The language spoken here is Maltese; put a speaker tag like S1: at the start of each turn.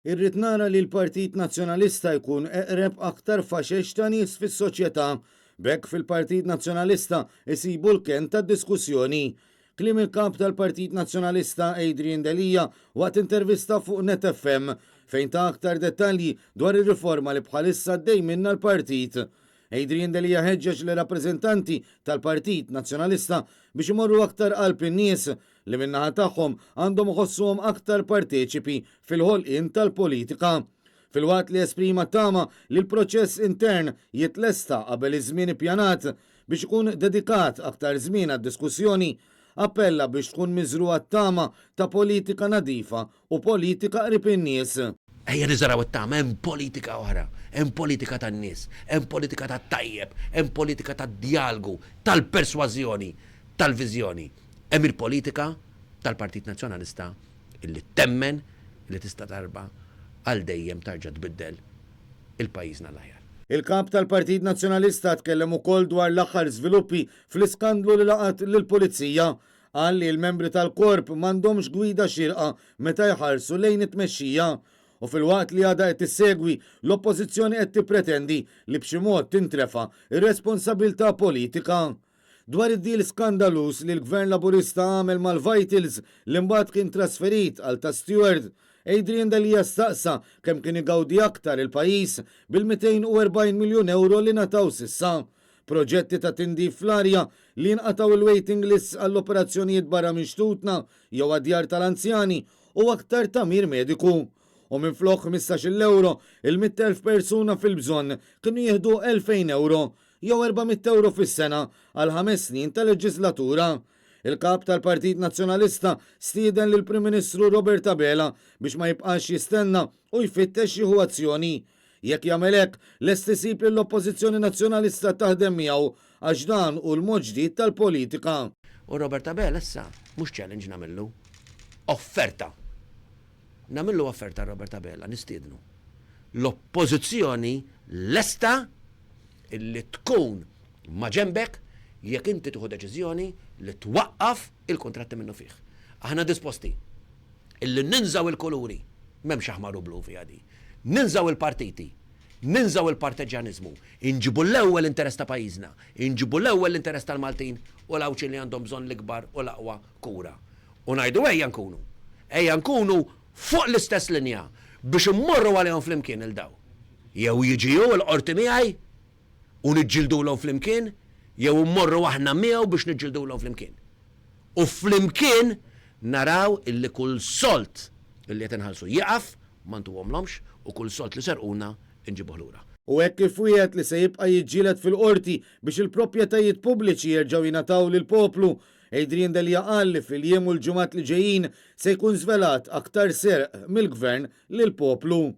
S1: Irrid nara li l-Partit Nazzjonalista jkun eqreb aktar faxex ta' nies fis-soċjetà, bekk fil-Partit Nazzjonalista isibu l-ken tad-diskussjoni. Kliem il-kap tal-Partit Nazzjonalista Adrian Delija waqt intervista fuq Net FM fejn ta' aktar dettalji dwar ir-riforma li bħalissa għaddej minna l-partit. Adrian Delija ħeġġeġ li rappreżentanti tal-Partit Nazzjonalista biex imorru aktar qalb in-nies li minnaħa tagħhom għandhom iħossuhom aktar parteċipi fil-ħolqien tal-politika. Fil-waqt li esprima tama li l-proċess intern jitlesta qabel iż-żmien ippjanat biex ikun dedikat aktar żmien għad-diskussjoni, appella biex tkun miżruha tama ta' politika nadifa u politika qrib in-nies.
S2: Ejja niżaraw it-tama, hemm politika oħra, hemm politika tan-nies, hemm politika tat-tajjeb, hemm politika tad-dialogu, tal-persważjoni, tal-viżjoni. Hemm il-politika tal-Partit Nazzjonalista illi temmen li tista' tarba għal dejjem tarġa' tbiddel il-pajjiżna l-aħjar.
S1: Il-kap tal-Partit Nazzjonalista tkellem ukoll dwar l-aħħar żviluppi fl-iskandlu li laqat lill-Pulizija qal li l-membri tal-korp m'għandhomx gwida xirqa meta jħarsu lejn it-tmexxija u fil-waqt li għadha qed tissegwi l-oppożizzjoni qed tippretendi li b'xi mod tintrefa' ir-responsabbiltà politika. Dwar id-deal skandalus li l-Gvern Laburista għamel mal-Vitals li mbagħad kien trasferit għal ta' Stewart, Adrian Delija staqsa kemm kien igawdi aktar il-pajjiż bil-240 miljun euro li nataw sissa. Proġetti ta' tindif fl-arja li nqataw il-waiting list għall-operazzjonijiet barra mixtutna jew għad-djar tal-anzjani u aktar tamir mediku. U minn flok 15 euro il-100,000 persuna fil-bżonn kienu jieħdu 2,000 euro jew 400 euro fis-sena għal 5 snin ta' leġislatura. Il-kap tal-Partit Nazzjonalista stieden lil Prim Ministru Robert Abela biex ma jibqax jistenna u jfittex jieħu azzjoni. Jekk jagħmel hekk lest isib li l-Oppożizzjoni Nazzjonalista taħdem miegħu għax dan hu l-mod ġdid tal-politika.
S2: U Robert Abela issa mhux challenge nagħmillu. Offerta. Nagħmillu offerta Robert Abela nistiednu. L-Oppożizzjoni lesta illi tkun ma' ġembek jekk inti tieħu deċiżjoni li twaqqaf il-kontratti minnu fih. Aħna disposti illi ninżaw il-kuluri, m'hemmx aħmar u blu fiha di. Ninżaw il-partiti, ninżaw il-parteġanizmu, inġibu l-ewwel interess ta' pajjiżna, inġibu l-ewwel interess tal-Maltin u l-awċi li għandhom bżonn l-ikbar u l-aqwa kura. U ngħidu ejja nkunu fuq l-istess linja biex immorru għalihom flimkien il-daw. Jew jiġiju l-qorti miegħi u niġġildulhom flimkien, jew immorru aħna miegħu biex niġġildulhom flimkien. U flimkien naraw illi kull solt illi qed inħallsu jieqaf ma ntuhomlhomx u kull solt li serquna inġibuh lura.
S1: U hekk kif wieħed li se jibqa' jiġġieled fil-qorti biex il-proprjetajiet pubbliċi jerġgħu jingħataw lill-poplu, Adrian Delija qal li fil-jiem u l-ġimgħat li ġejjin se jkun żvelat aktar serq mill-Gvern lill-poplu.